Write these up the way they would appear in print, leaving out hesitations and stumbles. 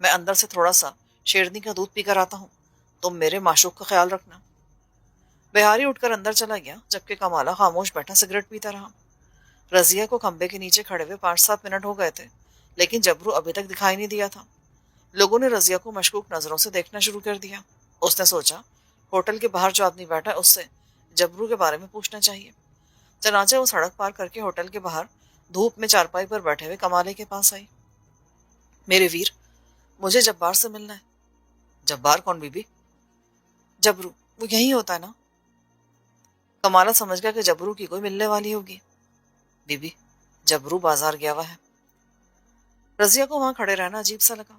میں اندر سے تھوڑا سا شیرنی کا دودھ پی کر آتا ہوں، تم میرے معشوق کا خیال رکھنا۔ بہاری اٹھ کر اندر چلا گیا، جبکہ کمالہ خاموش بیٹھا سگریٹ پیتا رہا۔ رضیہ کو کھمبے کے نیچے کھڑے ہوئے 5-7 منٹ ہو گئے تھے، لیکن جبرو ابھی تک دکھائی نہیں دیا تھا۔ لوگوں نے رضیہ کو مشکوک نظروں سے دیکھنا شروع کر دیا۔ اس نے سوچا ہوٹل کے باہر جو آدمی بیٹھا ہے اس سے جبرو کے بارے میں پوچھنا چاہیے۔ چنانچہ وہ سڑک پار کر کے ہوٹل کے باہر دھوپ میں چارپائی پر بیٹھے ہوئے کمالے کے پاس آئی۔ میرے ویر، مجھے جبار سے ملنا ہے۔ جبار کون بی بی؟ جبرو، وہ یہی ہوتا ہے نا؟ کمالہ سمجھ گیا کہ جبرو کی کوئی ملنے والی ہوگی۔ بی بی، جبرو بازار گیا ہوا ہے۔ رضیہ کو وہاں کھڑے رہنا عجیب سا لگا۔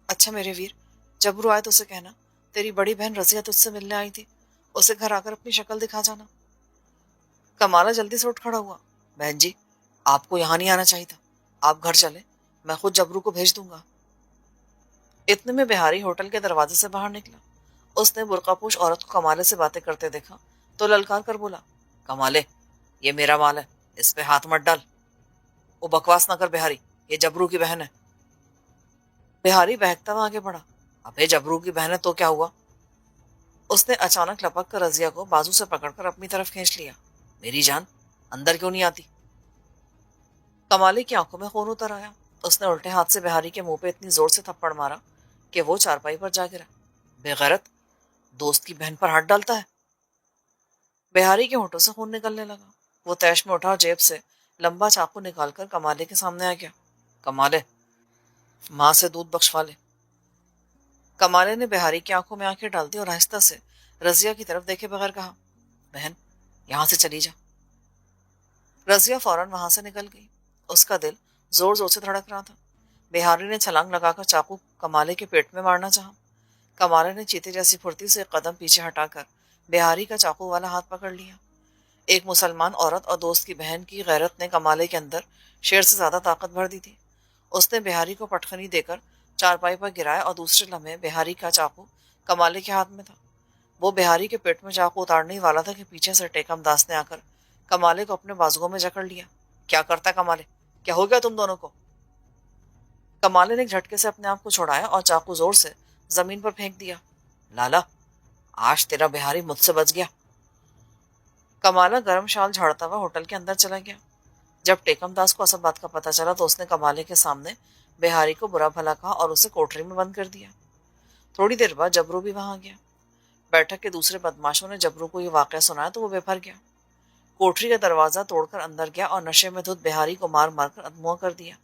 اچھا میرے ویر، جبرو آئے تو اسے کہنا تیری بڑی بہن رضیہ تجھ سے ملنے آئی تھی، اسے گھر آ کر اپنی شکل دکھا جانا۔ کمالہ جلدی سے اٹھ کھڑا ہوا۔ بہن جی، آپ کو یہاں نہیں آنا چاہیے تھا، آپ گھر چلیں، میں خود جبرو کو بھیج دوں گا۔ اتنے میں بہاری ہوٹل کے دروازے سے باہر نکلا۔ اس نے برقع پوش عورت کو کمالے سے باتیں کرتے دیکھا تو للکار کر بولا، کمالے، یہ میرا مال ہے، اس پہ ہاتھ مت ڈال۔ وہ بکواس نہ کر بہاری، یہ جبرو کی بہن ہے۔ بہاری بہکتا ہوا آگے بڑھا، ابے جبرو کی بہن ہے تو کیا ہوا؟ اس نے اچانک لپک کر رضیہ کو بازو سے پکڑ کر اپنی طرف کھینچ لیا۔ میری جان، اندر کیوں نہیں آتی؟ کمالے کی آنکھوں میں خون اتر آیا۔ اس نے الٹے ہاتھ سے بہاری کے منہ پہ اتنی زور سے تھپڑ مارا کہ وہ چارپائی پر جا گرا۔ بے غیرت، دوست کی بہن پر ہاتھ ڈالتا ہے؟ بہاری کے ہونٹوں سے خون نکلنے لگا۔ وہ تیش میں اٹھا اور جیب سے لمبا چاقو نکال کر کمالے کے سامنے آ گیا۔ کمالے، ماں سے دودھ بخشوا لے۔ کمالے نے بہاری کی آنکھوں میں آنکھیں ڈال دی اور آہستہ سے رضیہ کی طرف دیکھے بغیر کہا، بہن، یہاں سے چلی جا۔ رضیہ فوراً وہاں سے نکل گئی۔ اس کا دل زور زور سے دھڑک رہا تھا۔ بہاری نے چھلانگ لگا کر چاقو کمالے کے پیٹ میں مارنا چاہا۔ کمالے نے چیتے جیسی پھرتی سے ایک قدم پیچھے ہٹا کر بہاری کا چاقو والا ہاتھ پکڑ لیا۔ ایک مسلمان عورت اور دوست کی بہن کی غیرت نے کمالے کے اندر شیر سے زیادہ طاقت بھر دی تھی۔ اس نے بہاری کو پٹخنی دے کر چارپائی پر گرایا اور دوسرے لمحے بہاری کا چاقو کمالے کے ہاتھ میں تھا۔ وہ بہاری کے پیٹ میں چاقو اتارنے ہی والا تھا کہ پیچھے سے ٹیکم داس نے آ کر کمالے کو اپنے بازوؤں میں جکڑ لیا۔ کیا کرتا کمالے؟ کیا ہو گیا تم دونوں کو؟ کمالے نے ایک جھٹکے سے اپنے آپ کو چھوڑایا اور چاقو زور سے زمین پر پھینک دیا۔ لالا، آج تیرا بہاری مجھ سے بچ گیا۔ کمالہ گرم شال جھاڑتا ہوا ہوٹل کے اندر چلا گیا۔ جب ٹیکم داس کو اصل بات کا پتہ چلا تو اس نے کمالے کے سامنے بہاری کو برا بھلا کہا اور اسے کوٹری میں بند کر دیا۔ تھوڑی دیر بعد جبرو بھی وہاں گیا۔ بیٹھک کے دوسرے بدماشوں نے جبرو کو یہ واقعہ سنایا تو وہ بے پھر گیا۔ کوٹری کا دروازہ توڑ کر اندر گیا اور نشے میں دھت بہاری کو مار مار کر ادموا کر دیا۔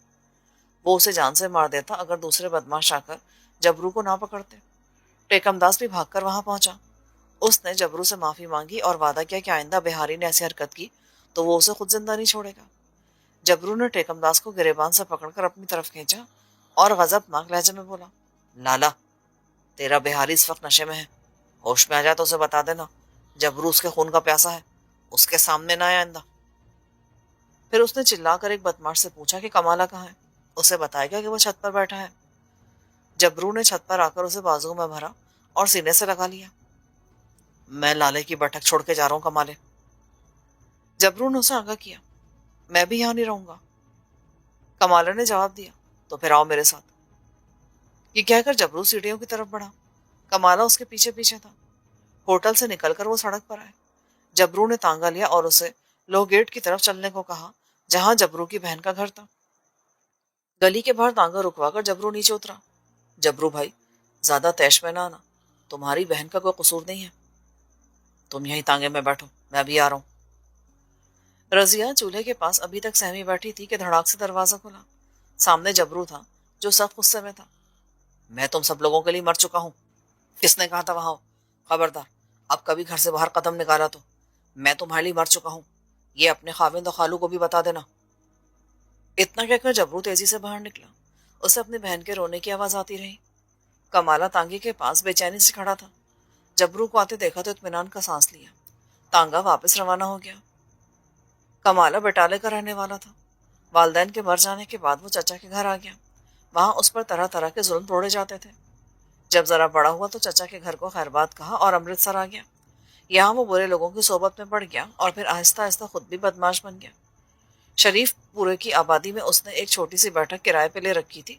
وہ اسے جان سے مار دیتا اگر دوسرے بدماش آ کر جبرو کو نہ پکڑتے۔ ٹیکم داس بھی بھاگ کر وہاں پہنچا۔ اس نے جبرو سے معافی مانگی اور وعدہ کیا کہ آئندہ بہاری نے ایسی حرکت کی تو وہ اسے خود زندہ نہیں چھوڑے گا۔ جبرو نے ٹیکم داس کو گریبان سے پکڑ کر اپنی طرف کھینچا اور غضبناک لہجے میں بولا، لالا، تیرا بہاری اس وقت نشے میں ہے، ہوش میں آ جائے تو اسے بتا دینا جبرو اس کے خون کا پیاسا ہے، اس کے سامنے نہ آئے آئندہ۔ پھر اس نے چلا کر ایک بدماش سے پوچھا کہ کمالہ کہاں ہے۔ اسے بتایا گیا کہ وہ چھت پر بیٹھا ہے۔ جبرو نے چھت پر آ کر اسے بازو میں بھرا اور سینے سے لگا لیا۔ میں لالے کی بیٹھک چھوڑ کے جا رہا ہوں کمالے۔ جبرو نے اسے آگاہ کیا، میں بھی یہاں نہیں رہوں گا۔ کمالے نے جواب دیا، تو پھر آؤ میرے ساتھ۔ یہ کہہ کر جبرو سیڑھیوں کی طرف بڑھا۔ کمالہ اس کے پیچھے پیچھے تھا۔ ہوٹل سے نکل کر وہ سڑک پر آئے۔ جبرو نے تانگا لیا اور اسے لو گیٹ کی طرف چلنے کو کہا جہاں جبرو کی بہن کا گھر تھا۔ گلی کے باہر تانگا رکوا کر جبرو نیچے اترا۔ جبرو بھائی، زیادہ تیش میں نہ آنا، تمہاری بہن کا کوئی قصور نہیں ہے، تم یہیں تانگے میں بیٹھو، میں بھی آ رہا ہوں۔ رضیہ چولہے کے پاس ابھی تک سہمی بیٹھی تھی کہ دھڑاک سے دروازہ کھلا۔ سامنے جبرو تھا جو سخت غصے میں تھا۔ میں تم سب لوگوں کے لیے مر چکا ہوں، کس نے کہا تھا وہاں ہو؟ خبردار، اب کبھی گھر سے باہر قدم نکالا تو میں تمہارے لیے مر چکا ہوں، یہ اپنے خاوند و خالو کو بھی بتا دینا۔ اتنا کہہ کر جبرو تیزی سے باہر نکلا۔ اسے اپنی بہن کے رونے کی آواز آتی رہی۔ کمالہ تانگے کے پاس بے چینی سے کھڑا تھا۔ جبرو کو آتے دیکھا تو اطمینان کا سانس لیا۔ تانگا واپس روانہ ہو گیا۔ کمالہ بٹالے کا رہنے والا تھا۔ والدین کے مر جانے کے بعد وہ چچا کے گھر آ گیا۔ وہاں اس پر طرح طرح کے ظلم توڑے جاتے تھے۔ جب ذرا بڑا ہوا تو چچا کے گھر کو خیر بات کہا اور امرتسر آ گیا۔ یہاں وہ برے لوگوں کی صحبت میں پڑ گیا اور پھر آہستہ آہستہ خود بھی بدماش بن گیا۔ شریف پورے کی آبادی میں اس نے ایک چھوٹی سی بیٹھک کرائے پہ لے رکھی تھی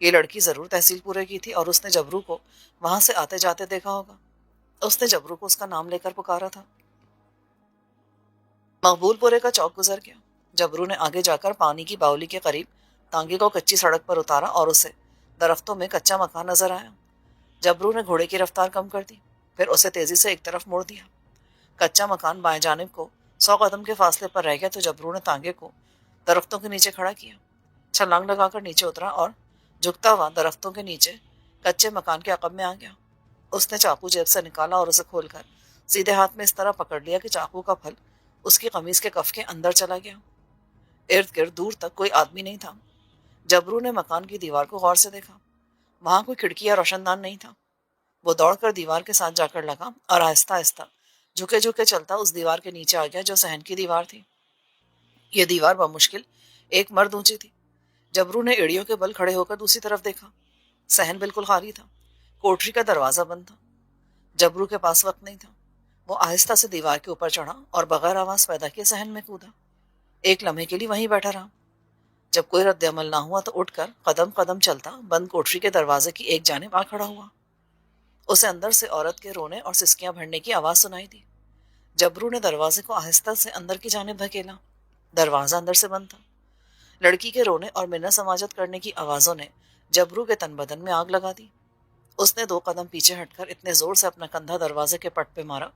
یہ لڑکی ضرور تحصیل پورے کی تھی اور اس نے جبرو کو وہاں سے آتے جاتے دیکھا ہوگا۔ اس نے جبرو کو اس کا نام لے کر پکارا تھا۔ مقبول پورے کا چوک گزر گیا۔ جبرو نے آگے جا کر پانی کی باولی کے قریب تانگے کو کچی سڑک پر اتارا اور اسے درختوں میں کچا مکان نظر آیا۔ جبرو نے گھوڑے کی رفتار کم کر دی، پھر اسے تیزی سے ایک طرف موڑ دیا۔ کچا مکان بائیں جانب کو 100 قدم کے فاصلے پر رہ گیا تو جبرو نے تانگے کو درختوں کے نیچے کھڑا کیا، چھلانگ لگا کر نیچے اترا اور جھکتا ہوا درختوں کے نیچے کچے مکان کے عقب میں آ گیا۔ اس نے چاقو جیب سے نکالا اور اسے کھول کر سیدھے ہاتھ میں اس طرح پکڑ لیا کہ چاقو کا پھل اس کی قمیص کے کف کے اندر چلا گیا۔ ارد گرد دور تک کوئی آدمی نہیں تھا۔ جبرو نے مکان کی دیوار کو غور سے دیکھا۔ وہاں کوئی کھڑکی یا روشن دان نہیں تھا۔ وہ دوڑ کر دیوار کے ساتھ جا کر لگا اور آہستہ آہستہ جھکے جھکے چلتا اس دیوار کے نیچے آ گیا جو صحن کی دیوار تھی۔ یہ دیوار بمشکل 1 مرد اونچی تھی۔ جبرو نے ایڑیوں کے بل کھڑے ہو کر دوسری طرف دیکھا۔ صحن بالکل خالی تھا۔ کوٹری کا دروازہ بند تھا۔ جبرو کے پاس وقت نہیں تھا۔ وہ آہستہ سے دیوار کے اوپر چڑھا اور بغیر آواز پیدا کیے صحن میں کودا۔ 1 لمحے کے لیے وہیں بیٹھا رہا۔ جب کوئی رد عمل نہ ہوا تو اٹھ کر قدم قدم چلتا بند کوٹری کے دروازے کی ایک جانب آ کھڑا ہوا۔ اسے اندر سے عورت کے رونے اور سسکیاں بھرنے کی آواز سنائی دی۔ جبرو نے دروازے کو آہستہ سے اندر کی جانب دھکیلا۔ دروازہ اندر سے بند تھا۔ لڑکی کے رونے اور منت سماجت کرنے کی آوازوں نے جبرو کے تن بدن میں آگ لگا دی۔ اس نے 2 قدم پیچھے ہٹ کر اتنے زور سے اپنا کندھا دروازے کے پٹ پہ مارا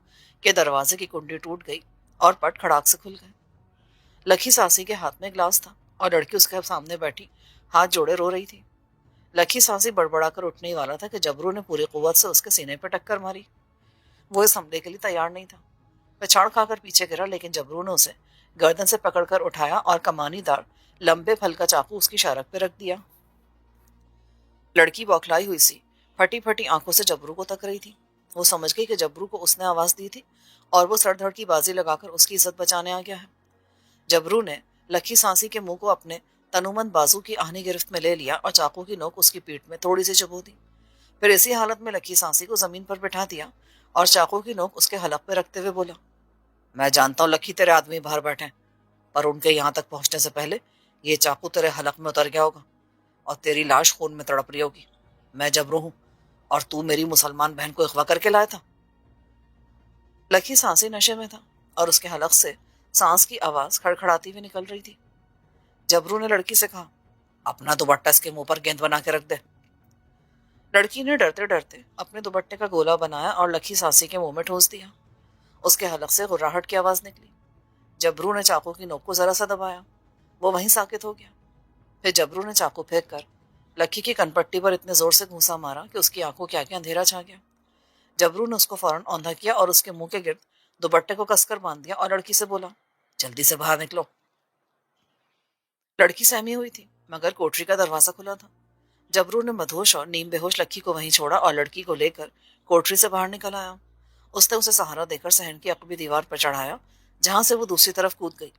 کہ دروازے کی کنڈی ٹوٹ گئی اور پٹ کھڑاک سے کھل گئے۔ لکھی سانسی کے ہاتھ میں گلاس تھا اور لڑکی اس کے سامنے بیٹھی ہاتھ جوڑے رو رہی تھی۔ لکھی سانسی بڑبڑا کر اٹھنے ہی والا تھا کہ جبرو نے پوری قوت سے اس کے سینے پہ ٹکر ماری۔ وہ اس حملے کے لیے تیار نہیں تھا۔ پچھاڑ کھا کر پیچھے گرا لیکن جبرو نے اسے گردن سے پکڑ کر اٹھایا اور کمانی دار لمبے پھل کا چاقو اس کی شارک پہ رکھ دیا۔ لڑکی بوکھلائی ہوئی سی پھٹی پھٹی آنکھوں سے جبرو کو تک رہی تھی۔ وہ سمجھ گئی کہ جبرو کو اس نے آواز دی تھی اور وہ سر دھڑ کی بازی لگا کر اس کی عزت بچانے آ گیا ہے۔ جبرو نے لکھی سانسی کے منہ کو اپنے تنومند بازو کی آہنی گرفت میں لے لیا اور چاقو کی نوک اس کی پیٹھ میں تھوڑی سی چبو دی۔ پھر اسی حالت میں لکھی سانسی کو زمین پر بٹھا دیا اور چاقو کی نوک اس کے حلق پہ رکھتے ہوئے بولا، میں جانتا ہوں لکھی تیرے آدمی باہر بیٹھے ہیں، پر ان کے یہاں تک پہنچنے سے پہلے یہ چاقو تیرے حلق میں اتر گیا ہوگا اور تیری لاش خون میں تڑپ رہی ہوگی۔ میں جبرو ہوں اور تو میری مسلمان بہن کو اغوا کر کے لایا تھا۔ لکھی سانسی نشے میں تھا اور اس کے حلق سے سانس کی آواز کھڑکھڑاتی ہوئی نکل رہی تھی۔ جبرو نے لڑکی سے کہا، اپنا دوپٹہ اس کے منہ پر گیند بنا کے رکھ دے۔ لڑکی نے ڈرتے ڈرتے اپنے دوپٹے کا گولا بنایا اور لکھی سانسی کے منہ میں ٹھونس دیا۔ اس کے حلق سے غراہٹ کی آواز نکلی۔ جبرو نے چاقو کی نوک کو ذرا سا دبایا، وہ وہیں ساکت ہو گیا۔ پھر جبرو نے چاقو پھینک کر لکھی کی کنپٹی پر اتنے زور سے گھونسا مارا کہ اس کی آنکھوں کے آگے اندھیرا چھا گیا۔ جبرو نے اس کو فوراً اوندھا کیا اور اس کے منہ کے گرد دوپٹے کو کس کر باندھ دیا اور لڑکی سے بولا، جلدی سے باہر نکلو۔ لڑکی سہمی ہوئی تھی مگر کوٹری کا دروازہ کھلا تھا۔ جبرو نے مدہوش اور نیم بے ہوش لکھی کو وہیں چھوڑا اور لڑکی کو لے کر کوٹری سے باہر نکل آیا۔ اس نے اسے سہارا دے کر صحن کی عقبی دیوار پر چڑھایا جہاں سے وہ دوسری طرف کود گئی۔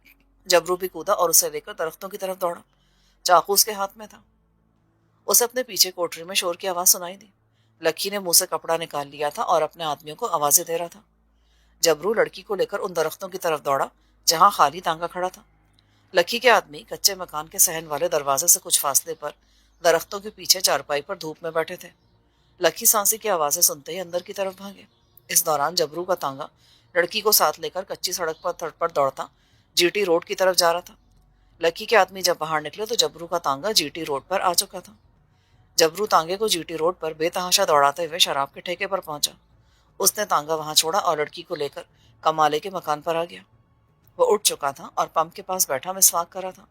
جبرو بھی کودا اور اسے لے کر درختوں کی طرف دوڑا۔ چاقو اس کے ہاتھ میں تھا۔ اسے اپنے پیچھے کوٹری میں شور کی آواز سنائی دی۔ لکھی نے منہ سے کپڑا نکال لیا تھا اور اپنے آدمیوں کو آوازیں دے رہا تھا۔ جبرو لڑکی کو لے کر ان درختوں کی طرف دوڑا جہاں خالی تانگا کھڑا تھا۔ لکھی کے آدمی کچے مکان کے صحن والے دروازے سے کچھ فاصلے پر درختوں کے پیچھے چارپائی پر دھوپ میں بیٹھے تھے۔ لکھی سانسی کی آوازیں سنتے ہی اندر کی طرف بھاگے۔ اس دوران جبرو کا تانگا لڑکی کو ساتھ لے کر کچی سڑک پر تڑ پر دوڑتا جی ٹی روڈ کی طرف جا رہا تھا۔ لکی کے آدمی جب باہر نکلے تو جبرو کا تانگا جی ٹی روڈ پر آ چکا تھا۔ جبرو تانگے کو جی ٹی روڈ پر بے تحاشا دوڑاتے ہوئے شراب کے ٹھیکے پر پہنچا۔ اس نے تانگا وہاں چھوڑا اور لڑکی کو لے کر کمالے کے مکان پر آ گیا۔ وہ اٹھ چکا تھا اور پمپ کے پاس بیٹھا مسواک کر رہا تھا۔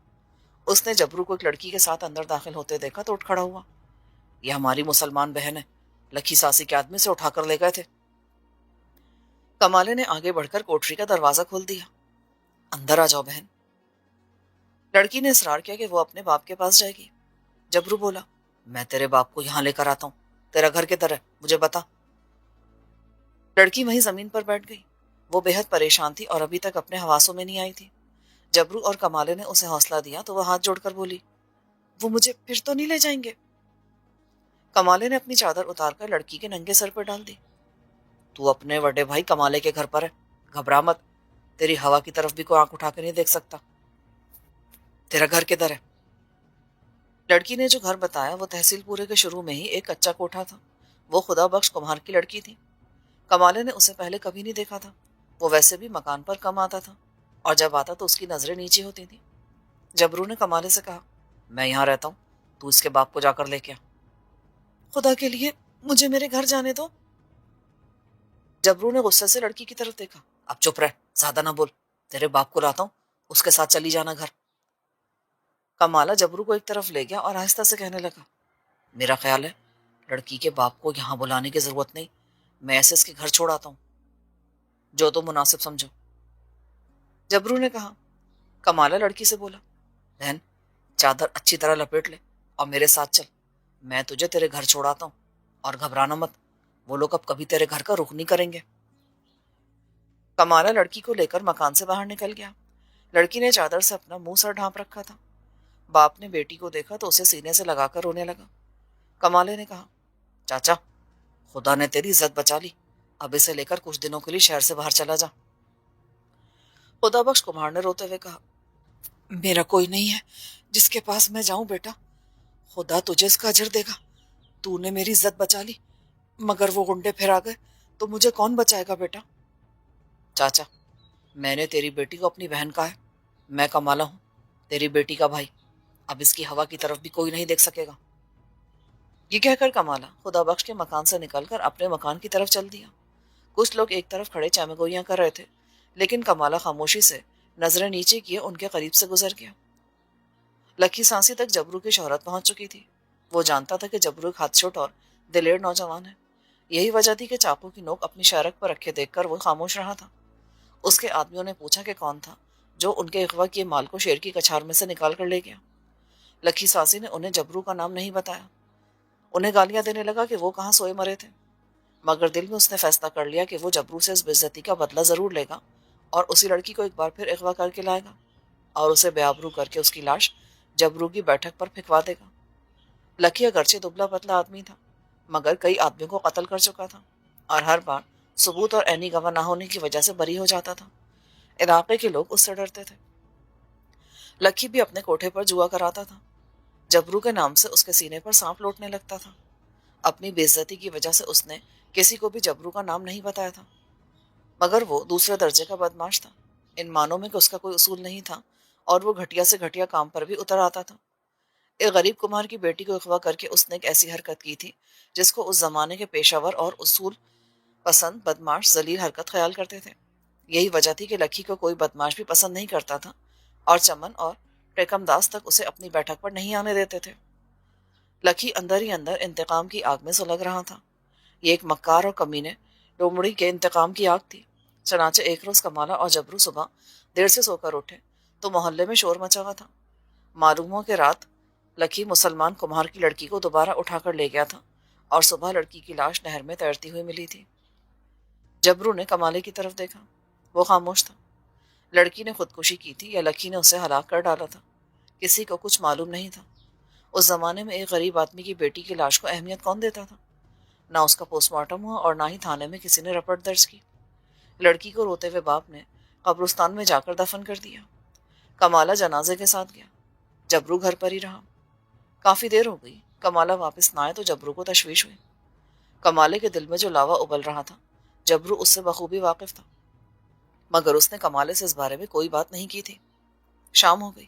اس نے جبرو کو ایک لڑکی کے ساتھ اندر داخل ہوتے دیکھا تو اٹھ کھڑا ہوا۔ یہ ہماری مسلمان بہن ہے، لکی ساسی کے آدمی سے اٹھا کر لے گئے تھے۔ کمالے نے آگے بڑھ کر کوٹری کا دروازہ کھول دیا۔ اندر آ جاؤ بہن۔ لڑکی نے اصرار کیا کہ وہ اپنے باپ کے پاس جائے گی۔ جبرو بولا، میں تیرے باپ کو یہاں لے کر آتا ہوں، تیرا گھر کدھر ہے مجھے بتا۔ لڑکی وہیں زمین پر بیٹھ گئی۔ وہ بے حد پریشان تھی اور ابھی تک اپنے حواسوں میں نہیں آئی تھی۔ جبرو اور کمالے نے اسے حوصلہ دیا تو وہ ہاتھ جوڑ کر بولی، وہ مجھے پھر تو نہیں لے جائیں گے؟ کمالے نے اپنی چادر اتار کر لڑکی کے ننگے سر پہ ڈال دی۔ تو اپنے بڑے بھائی کمالے کے گھر پر ہے، گھبرا مت، تیری ہوا کی طرف بھی کوئی آنکھ اٹھا کے نہیں دیکھ سکتا۔ تیرا گھر کدھر ہے؟ لڑکی نے جو گھر بتایا وہ تحصیل پورے کے شروع میں ہی ایک کچا کوٹھا تھا۔ وہ خدا بخش کمہار کی لڑکی تھی۔ کمالے نے اسے پہلے کبھی نہیں دیکھا تھا۔ وہ ویسے بھی مکان پر کم آتا تھا اور جب آتا تو اس کی نظریں نیچے ہوتی تھیں۔ جبرو نے کمالے سے کہا، میں یہاں رہتا ہوں، تو اس کے باپ کو جا کر لے کے آ۔ خدا کے لیے مجھے میرے گھر جانے دو۔ جبرو نے غصے سے لڑکی کی طرف دیکھا۔ اب چپ رہ، زیادہ نہ بول، تیرے باپ کو لاتا ہوں، اس کے ساتھ چلی جانا گھر۔ کمالا جبرو کو ایک طرف لے گیا اور آہستہ سے کہنے لگا، میرا خیال ہے لڑکی کے باپ کو یہاں بلانے کی ضرورت نہیں، میں ایسے اس کے گھر چھوڑ آتا ہوں، جو تو مناسب سمجھو۔ جبرو نے کہا۔ کمالا لڑکی سے بولا، بہن چادر اچھی طرح لپیٹ لے اور میرے ساتھ چل، میں تجھے تیرے گھر چھوڑاتا ہوں، اور گھبرانا مت، وہ لوگ اب کبھی تیرے گھر کا رخ نہیں کریں گے۔ کمالا لڑکی کو لے کر مکان سے باہر نکل گیا۔ لڑکی نے چادر سے اپنا منہ سر ڈھانپ رکھا تھا۔ باپ نے بیٹی کو دیکھا تو اسے سینے سے لگا کر رونے لگا۔ کمالے نے کہا، چاچا خدا نے تیری عزت بچا لی، اب اسے لے کر کچھ دنوں کے لیے شہر سے باہر چلا جا۔ خدا بخش کمہار نے روتے ہوئے کہا، میرا کوئی نہیں ہے جس کے پاس میں جاؤں بیٹا، خدا تجھے اس کا اجر دے گا، تو نے میری عزت بچا لی، مگر وہ گنڈے پھر آ گئے تو مجھے کون بچائے گا بیٹا؟ چاچا میں نے تیری بیٹی کو اپنی بہن کہا ہے، میں کمالا ہوں تیری بیٹی کا بھائی، اب اس کی ہوا کی طرف بھی کوئی نہیں دیکھ سکے گا۔ یہ کہہ کر کمالا خدا بخش کے مکان سے نکل کر اپنے مکان کی طرف چل دیا۔ کچھ لوگ ایک طرف کھڑے چمگوئیاں کر رہے تھے، لیکن کمالا خاموشی سے نظریں نیچے کیے ان کے قریب سے گزر گیا۔ لکھی سانسی تک جبرو کی شہرت پہنچ چکی تھی۔ وہ جانتا تھا کہ جبرو ایک ہاتھ چھوٹ اور دلیر نوجوان ہے۔ یہی وجہ تھی کہ چاقو کی نوک اپنی شہرک پر رکھے دیکھ کر وہ خاموش رہا تھا۔ اس کے آدمیوں نے پوچھا کہ کون تھا جو ان کے اغوا کیے مال کو شیر کی کچھار میں سے نکال کر لے گیا۔ لکھی سانسی نے انہیں جبرو کا نام نہیں بتایا۔ انہیں گالیاں دینے لگا کہ وہ کہاں سوئے مرے تھے، مگر دل میں اس نے فیصلہ کر لیا کہ وہ جبرو سے اس بے عزتی کا بدلہ ضرور لے گا اور اسی لڑکی کو ایک بار پھر اغوا کر کے لائے گا اور اسے بے آبرو کر کے اس کی لاش جبرو کی بیٹھک پر پھینکوا دے گا۔ لکی اگرچہ دبلا پتلا آدمی تھا، مگر کئی آدمیوں کو قتل کر چکا تھا اور ہر بار ثبوت اور عینی گواہ نہ ہونے کی وجہ سے بری ہو جاتا تھا۔ علاقے کے لوگ اس سے ڈرتے تھے۔ لکی بھی اپنے کوٹھے پر جوا کراتا تھا۔ جبرو کے نام سے اس کے سینے پر سانپ لوٹنے لگتا تھا۔ اپنی بے عزتی کی وجہ سے اس نے کسی کو بھی جبرو کا نام نہیں بتایا تھا، مگر وہ دوسرے درجے کا بدماش تھا۔ ان معنوں میں کہ اس کا کوئی اصول نہیں تھا اور وہ گھٹیا سے گھٹیا کام پر بھی اتر آتا تھا۔ ایک غریب کمہار کی بیٹی کو اغوا کر کے اس نے ایک ایسی حرکت کی تھی جس کو اس زمانے کے پیشہ ور اور اصول پسند بدماش ذلیل حرکت خیال کرتے تھے۔ یہی وجہ تھی کہ لکی کو کوئی بدماش بھی پسند نہیں کرتا تھا اور چمن اور ٹیکم داس تک اسے اپنی بیٹھک پر نہیں آنے دیتے تھے۔ لکی اندر ہی اندر انتقام کی آگ میں سلگ رہا تھا۔ یہ ایک مکار اور کمینے لومڑی کے انتقام کی آگ تھی۔ چنانچہ ایک روز کمالا اور جبرو صبح دیر سے سو کر اٹھے تو محلے میں شور مچا ہوا تھا۔ معلوم ہو کہ رات لکی مسلمان کمہار کی لڑکی کو دوبارہ اٹھا کر لے گیا تھا اور صبح لڑکی کی لاش نہر میں تیرتی ہوئی ملی تھی۔ جبرو نے کمالے کی طرف دیکھا، وہ خاموش تھا۔ لڑکی نے خودکشی کی تھی یا لکی نے اسے ہلاک کر ڈالا تھا، کسی کو کچھ معلوم نہیں تھا۔ اس زمانے میں ایک غریب آدمی کی بیٹی کی لاش کو اہمیت کون دیتا تھا؟ نہ اس کا پوسٹ مارٹم ہوا اور نہ ہی تھانے میں کسی نے رپٹ درج کی۔ لڑکی کو روتے ہوئے باپ نے قبرستان میں جا کر دفن کر دیا۔ کمالا جنازے کے ساتھ گیا، جبرو گھر پر ہی رہا۔ کافی دیر ہو گئی، کمالا واپس نہ آئے تو جبرو کو تشویش ہوئی۔ کمالے کے دل میں جو لاوا ابل رہا تھا جبرو اس سے بخوبی واقف تھا، مگر اس نے کمالے سے اس بارے میں کوئی بات نہیں کی تھی۔ شام ہو گئی،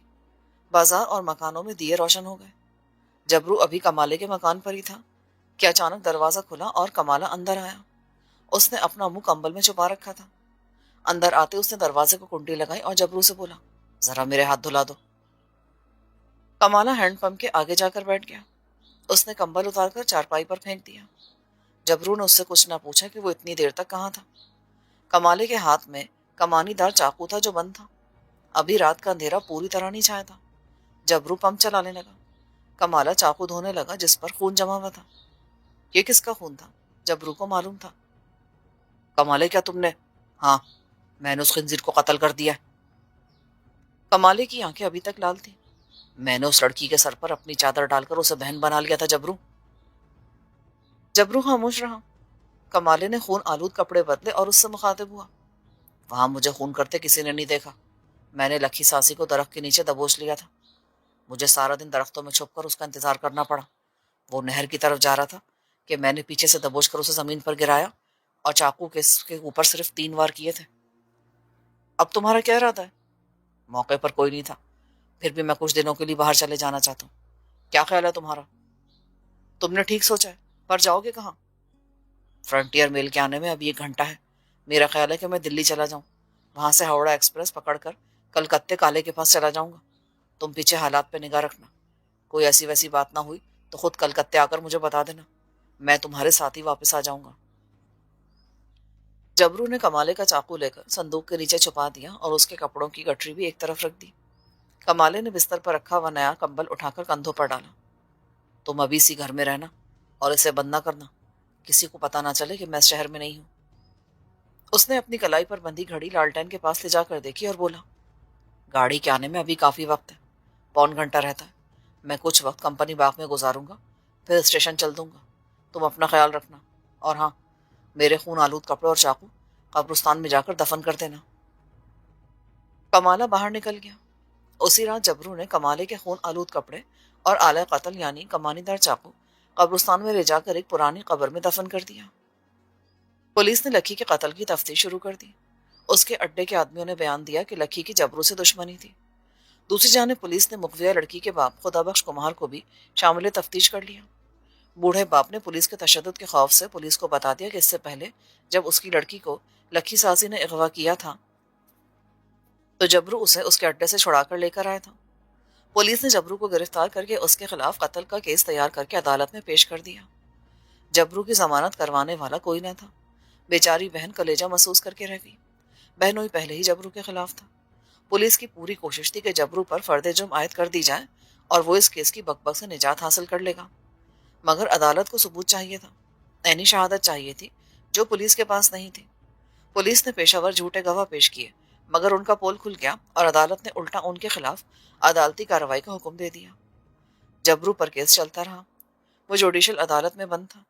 بازار اور مکانوں میں دیے روشن ہو گئے۔ جبرو ابھی کمالے کے مکان پر ہی تھا کہ اچانک دروازہ کھلا اور کمالا اندر آیا۔ اس نے اپنا منہ کمبل میں چھپا رکھا تھا۔ اندر آتے اس نے دروازے کو کنڈی لگائی اور جبرو سے بولا، ذرا میرے ہاتھ دھلا دو۔ کمالا ہینڈ پمپ کے آگے جا کر بیٹھ گیا۔ اس نے کمبل اتار کر چارپائی پر پھینک دیا۔ جبرو نے اس سے کچھ نہ پوچھا کہ وہ اتنی دیر تک کہاں تھا۔ کمالے کے ہاتھ میں کمانی دار چاقو تھا جو بند تھا۔ ابھی رات کا اندھیرا پوری طرح نہیں چھایا تھا۔ جبرو پمپ چلانے لگا۔ کمالا چاقو دھونے لگا جس پر خون جما ہوا تھا۔ یہ کس کا خون تھا؟ جبرو کو معلوم تھا۔ کمالے کیا تم نے؟ ہاں، میں نے اس خنزیر کو قتل کر دیا۔ کمالے کی آنکھیں ابھی تک لال تھیں۔ میں نے اس لڑکی کے سر پر اپنی چادر ڈال کر اسے بہن بنا لیا تھا جبرو۔ جبرو خاموش رہا۔ کمالے نے خون آلود کپڑے بدلے اور اس سے مخاطب ہوا، وہاں مجھے خون کرتے کسی نے نہیں دیکھا۔ میں نے لکھی سانسی کو درخت کے نیچے دبوچ لیا تھا۔ مجھے سارا دن درختوں میں چھپ کر اس کا انتظار کرنا پڑا۔ وہ نہر کی طرف جا رہا تھا کہ میں نے پیچھے سے دبوچ کر اسے زمین پر گرایا اور چاقو کے اس کے اوپر صرف 3 وار کیے تھے۔ اب تمہارا کیا ارادہ ہے؟ موقع پر کوئی نہیں تھا، پھر بھی میں کچھ دنوں کے لیے باہر چلے جانا چاہتا ہوں۔ کیا خیال ہے تمہارا؟ تم نے ٹھیک سوچا ہے، پر جاؤ گے کہاں؟ فرنٹیئر میل کے آنے میں ابھی 1 گھنٹہ ہے۔ میرا خیال ہے کہ میں دلی چلا جاؤں، وہاں سے ہاوڑا ایکسپریس پکڑ کر کلکتے کالے کے پاس چلا جاؤں گا۔ تم پیچھے حالات پہ نگاہ رکھنا، کوئی ایسی ویسی بات نہ ہوئی تو خود کلکتے آ کر مجھے بتا دینا، میں تمہارے ساتھ ہی واپس آ جاؤں گا۔ جبرو نے کمالے کا چاقو لے کر صندوق کے نیچے چھپا دیا اور اس کے کپڑوں کی گٹری بھی ایک طرف رکھ دی۔ کمالے نے بستر پر رکھا ہوا نیا کمبل اٹھا کر کندھوں پر ڈالا۔ تم ابھی اسی گھر میں رہنا اور اسے بند نہ کرنا، کسی کو پتا نہ چلے کہ میں اس شہر میں نہیں ہوں۔ اس نے اپنی کلائی پر بندھی گھڑی لالٹین کے پاس لے جا کر دیکھی اور بولا، گاڑی کے آنے میں ابھی کافی وقت ہے، 1.25 گھنٹہ رہتا ہے۔ میں کچھ وقت کمپنی باغ میں گزاروں گا، پھر اسٹیشن چل دوں گا۔ تم اپنا خیال رکھنا، اور ہاں، میرے خون آلود کپڑے اور چاقو قبرستان میں جا کر دفن کر دینا۔ کمالہ باہر نکل گیا۔ اسی رات جبرو نے کمالے کے خون آلود کپڑے اور آلہ قتل یعنی کمانی دار چاقو قبرستان میں لے جا کر ایک پرانی قبر میں دفن کر دیا۔ پولیس نے لکھی کے قتل کی تفتیش شروع کر دی۔ اس کے اڈے کے آدمیوں نے بیان دیا کہ لکھی کی جبرو سے دشمنی تھی۔ دوسری جانب پولیس نے مغویہ لڑکی کے باپ خدا بخش کمار کو بھی شامل تفتیش کر لیا۔ بوڑھے باپ نے پولیس کے تشدد کے خوف سے پولیس کو بتا دیا کہ اس سے پہلے جب اس کی لڑکی کو لکھی سازی نے اغوا کیا تھا تو جبرو اسے اس کے اڈے سے چھڑا کر لے کر آیا تھا۔ پولیس نے جبرو کو گرفتار کر کے اس کے خلاف قتل کا کیس تیار کر کے عدالت میں پیش کر دیا۔ جبرو کی ضمانت کروانے والا کوئی نہ تھا۔ بیچاری بہن کلیجہ محسوس کر کے رہ گئی۔ بہنوئی پہلے ہی جبرو کے خلاف تھا۔ پولیس کی پوری کوشش تھی کہ جبرو پر فرد جرم عائد کر دی جائے اور وہ اس کیس کی بک سے نجات حاصل کر لے گا، مگر عدالت کو ثبوت چاہیے تھا، عینی شہادت چاہیے تھی، جو پولیس کے پاس نہیں تھی۔ پولیس نے پیشہ ور جھوٹے گواہ پیش کیے، مگر ان کا پول کھل گیا اور عدالت نے الٹا ان کے خلاف عدالتی کارروائی کا حکم دے دیا۔ جبرو پر کیس چلتا رہا۔ وہ جوڈیشل عدالت میں بند تھا۔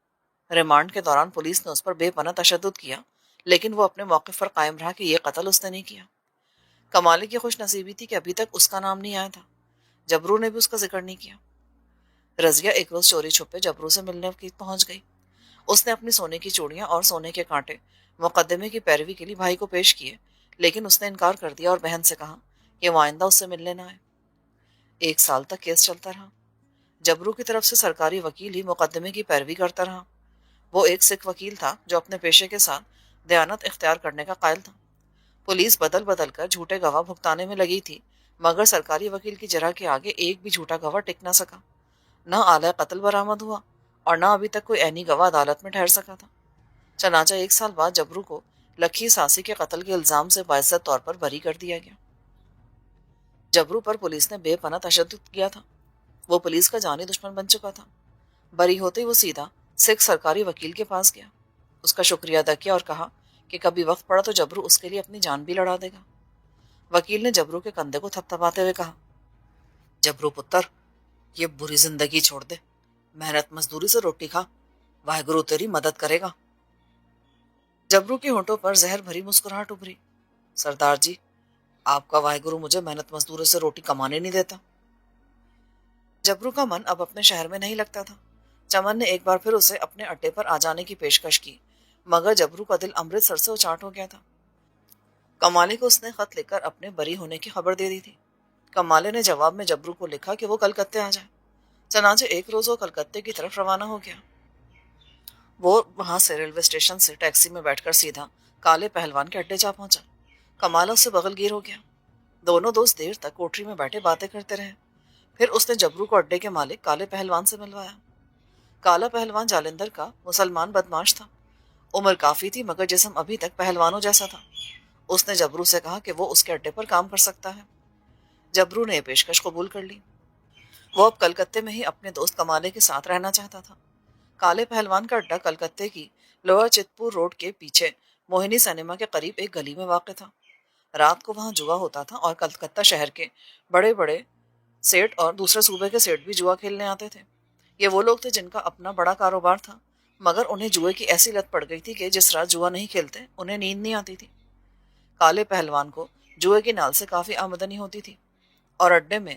ریمانڈ کے دوران پولیس نے اس پر بے پناہ تشدد کیا، لیکن وہ اپنے موقف پر قائم رہا کہ یہ قتل اس نے نہیں کیا۔ کمالے کی خوش نصیبی تھی کہ ابھی تک اس کا نام نہیں آیا تھا۔ جبرو نے بھی اس کا ذکر نہیں کیا۔ رضیہ ایک روز چوری چھپے جبرو سے ملنے کی پہنچ گئی۔ اس نے اپنی سونے کی چوڑیاں اور سونے کے کانٹے مقدمے کی پیروی کے لیے بھائی کو پیش کیے، لیکن اس نے انکار کر دیا اور بہن سے کہا کہ وہ آئندہ اس سے ملنے نہ آئے۔ 1 سال تک کیس چلتا رہا۔ جبرو کی طرف سے سرکاری وکیل ہی مقدمے کی پیروی کرتا رہا۔ وہ ایک سکھ وکیل تھا جو اپنے پیشے کے ساتھ دیانت اختیار کرنے کا قائل تھا۔ پولیس بدل بدل کر جھوٹے گواہ بھگتانے میں لگی تھی، مگر سرکاری وکیل کی جرح کے آگے ایک بھی جھوٹا گواہ ٹک نہ سکا۔ نہ آلہ قتل برآمد ہوا اور نہ ابھی تک کوئی عینی گواہ عدالت میں ٹھہر سکا تھا۔ چنانچہ 1 سال بعد جبرو کو لکھی ساسی کے قتل کے الزام سے باعزت طور پر بری کر دیا گیا۔ جبرو پر پولیس نے بے پناہ تشدد کیا تھا۔ وہ پولیس کا جانی دشمن بن چکا تھا۔ بری ہوتے ہی وہ سیدھا سکھ سرکاری وکیل کے پاس گیا، اس کا شکریہ ادا کیا اور کہا کہ کبھی وقت پڑا تو جبرو اس کے لیے اپنی جان بھی لڑا دے گا۔ وکیل نے جبرو کے کندھے کو تھپتھپاتے ہوئے کہا، جبرو پتر، یہ بری زندگی چھوڑ دے، محنت مزدوری سے روٹی کھا، واحگرو تیری مدد کرے گا۔ جبرو کے ہونٹوں پر زہر بھری مسکراہٹ ابھری۔ سردار جی، آپ کا واحگرو مجھے محنت مزدوری سے روٹی کمانے نہیں دیتا۔ جبرو کا من اب اپنے شہر میں نہیں لگتا تھا۔ چمن نے ایک بار پھر اسے اپنے اڈے پر آ جانے کی پیشکش کی، مگر جبرو کا دل امرتسر سے اچاٹ ہو گیا تھا۔ کمالے کو اس نے خط لکھ کر اپنے بری ہونے کی خبر دے دی تھی۔ کمالے نے جواب میں جبرو کو لکھا کہ وہ کلکتے آ جائے۔ چنانچہ ایک روز وہ کلکتے کی طرف روانہ ہو گیا۔ وہ وہاں سے ریلوے اسٹیشن سے ٹیکسی میں بیٹھ کر سیدھا کالے پہلوان کے اڈے جا پہنچا۔ کمالہ اس سے بغل گیر ہو گیا۔ دونوں دوست دیر تک کوٹری میں بیٹھے باتیں کرتے رہے۔ پھر اس نے جبرو کو اڈے کے مالک کالے پہلوان سے ملوایا۔ کالا پہلوان جالندھر کا مسلمان بدماش تھا۔ عمر کافی تھی مگر جسم ابھی تک پہلوانوں جیسا تھا۔ اس نے جبرو سے کہا کہ وہ اس کے اڈے پر کام کر سکتا ہے۔ جبرو نے یہ پیشکش قبول کر لی۔ وہ اب کلکتے میں ہی اپنے دوست کمالے کے ساتھ رہنا چاہتا تھا۔ کالے پہلوان کا اڈا کلکتے کی لوئر چتپور روڈ کے پیچھے موہنی سنیما کے قریب ایک گلی میں واقع تھا۔ رات کو وہاں جوا ہوتا تھا اور کلکتہ شہر کے بڑے بڑے سیٹ اور دوسرے صوبے کے سیٹ بھی جوا کھیلنے آتے تھے۔ یہ وہ لوگ تھے جن کا اپنا بڑا کاروبار تھا، مگر انہیں جوئے کی ایسی لت پڑ گئی تھی کہ جس رات جوا نہیں کھیلتے انہیں نیند نہیں آتی تھی۔ کالے پہلوان کو جوئے کی نال سے کافی آمدنی ہوتی تھی اور اڈے میں